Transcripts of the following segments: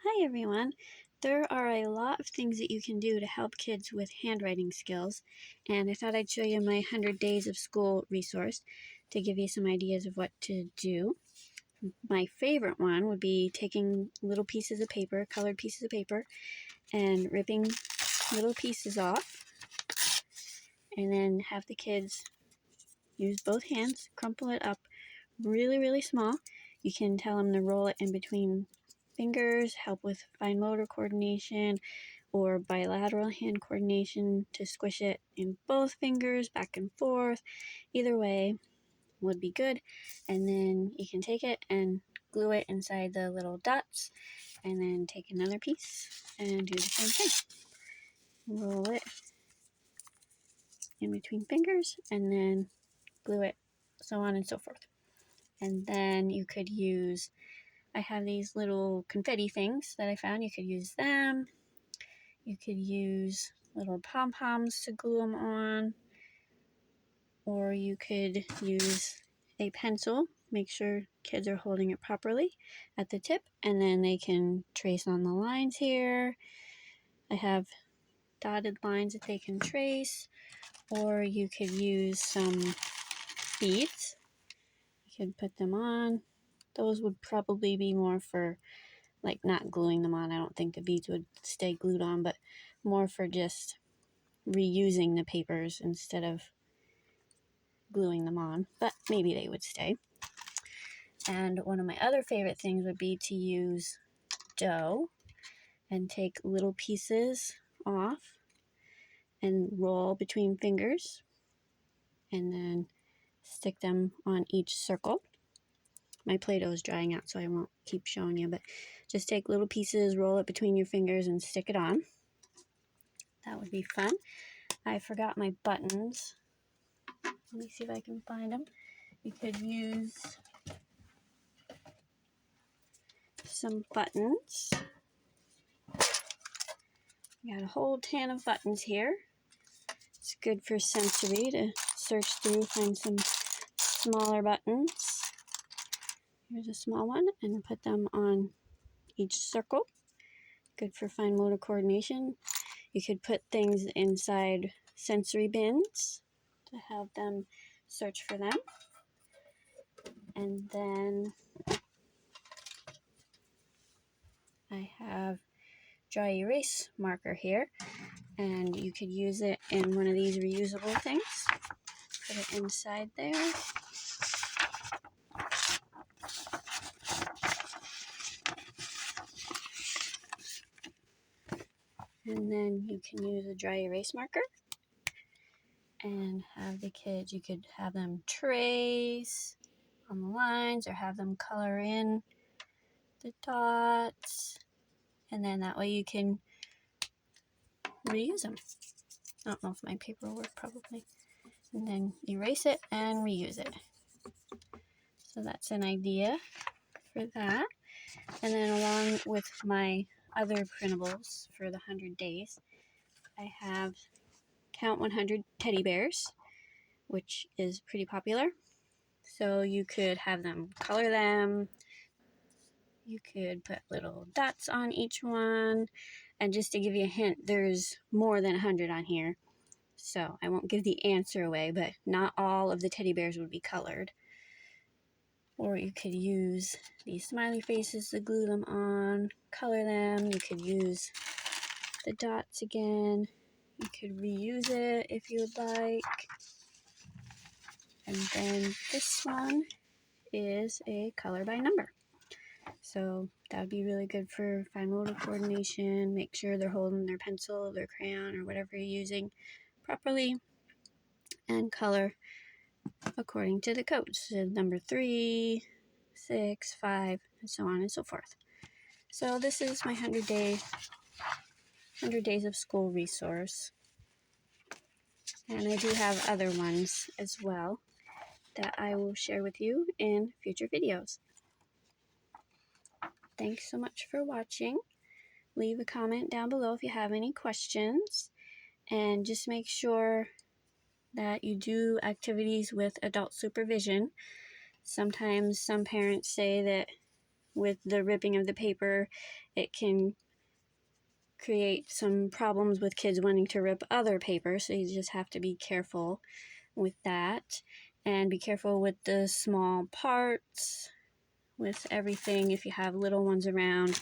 Hi everyone! There are a lot of things that you can do to help kids with handwriting skills, and I thought I'd show you my 100 Days of School resource to give you some ideas of what to do. My favorite one would be taking little pieces of paper, colored pieces of paper, and ripping little pieces off, and then have the kids use both hands, crumple it up really small. You can tell them to roll it in between fingers, help with fine motor coordination or bilateral hand coordination to squish it in both fingers back and forth. Either way would be good. And then you can take it and glue it inside the little dots, and then take another piece and do the same thing. Roll it in between fingers and then glue it, so on and so forth. And then you could use, I have these little confetti things that I found. You could use them. You could use little pom-poms to glue them on. Or you could use a pencil. Make sure kids are holding it properly at the tip. And then they can trace on the lines here. I have dotted lines that they can trace. Or you could use some beads. You could put them on. Those would probably be more for like not gluing them on. I don't think the beads would stay glued on, but more for just reusing the papers instead of gluing them on, but maybe they would stay. And one of my other favorite things would be to use dough and take little pieces off and roll between fingers and then stick them on each circle. My Play-Doh is drying out, so I won't keep showing you, but just take little pieces, roll it between your fingers, and stick it on. That would be fun. I forgot my buttons. Let me see if I can find them. You could use some buttons. I got a whole tin of buttons here. It's good for sensory to search through, find some smaller buttons. Here's a small one, and put them on each circle. Good for fine motor coordination. You could put things inside sensory bins to have them search for them. And then I have dry erase marker here, and you could use it in one of these reusable things. Put it inside there. And then you can use a dry erase marker and have the kids, you could have them trace on the lines or have them color in the dots. And then that way you can reuse them. I don't know if my paper will work, probably. And then erase it and reuse it. So that's an idea for that. And then along with my other printables for the 100 days, I have Count 100 teddy bears, which is pretty popular. So you could have them color them. You could put little dots on each one. And just to give you a hint, there's more than 100 on here. So I won't give the answer away, but not all of the teddy bears would be colored. Or you could use these smiley faces to glue them on, color them. You could use the dots again. You could reuse it if you would like. And then this one is a color by number. So that would be really good for fine motor coordination. Make sure they're holding their pencil, their crayon, or whatever you're using properly. And color according to the codes. So number 3, 6, 5, and so on and so forth. So this is my 100 Days of School resource. And I do have other ones as well that I will share with you in future videos. Thanks so much for watching. Leave a comment down below if you have any questions. And just make sure that you do activities with adult supervision. Sometimes some parents say that with the ripping of the paper, it can create some problems with kids wanting to rip other paper, so you just have to be careful with that, and be careful with the small parts, with everything if you have little ones around.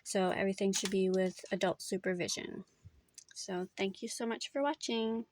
So everything should be with adult supervision. So thank you so much for watching.